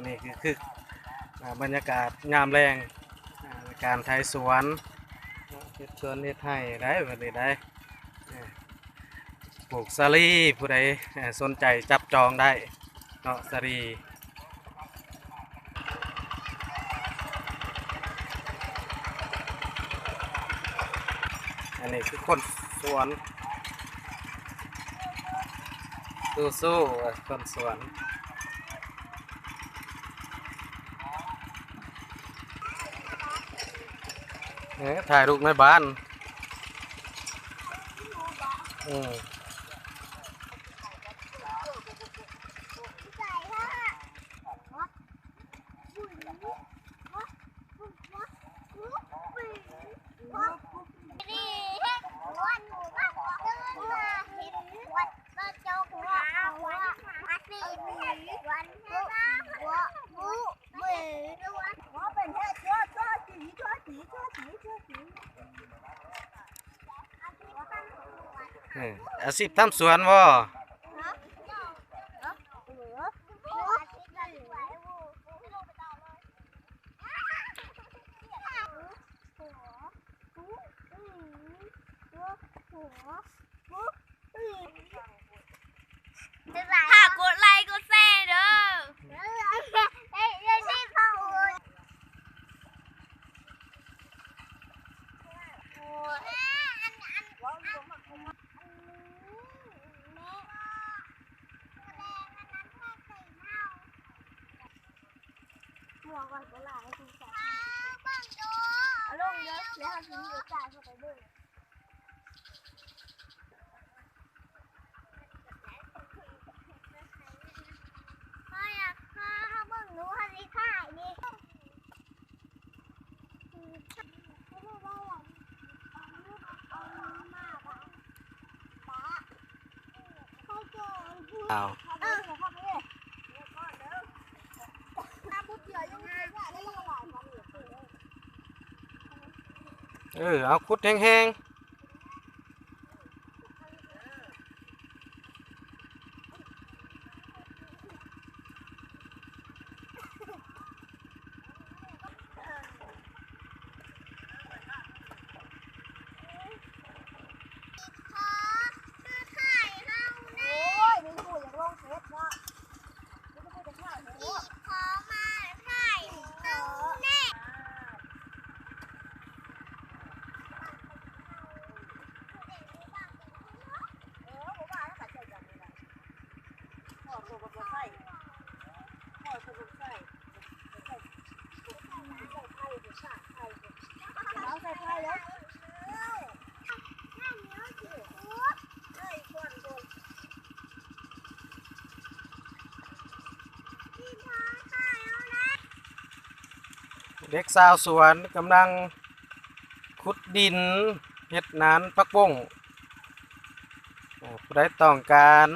นนี้คือบรรยากาศงามแรงในการไถสวนเฮ็ดสวนเฮ็ดไร่ได้แบบนี้ได้ปลูกสาลีผู้ใดสนใจจับจองได้เนาะสาลีอันนี้คือคนสวนสู้ๆคนสวนถ่ายรูปในบ้านอืมอาชีพทำสวนบ่ฝากกดไลค์กดแชร์เด้อหัวก่อนก็หลายคุณสาวเอาลงเยอะแล้วทีนี้จ่ายเข้าไปด้วยพ่ออยากพ่อเบิ่งหนูฮันนี่ถ่ายนี่เอาเอาขุดแห้งเด็กสาวสวนกำลังขุดดินเฮ็ดนานปักบุ้งผู้ใดต้องการ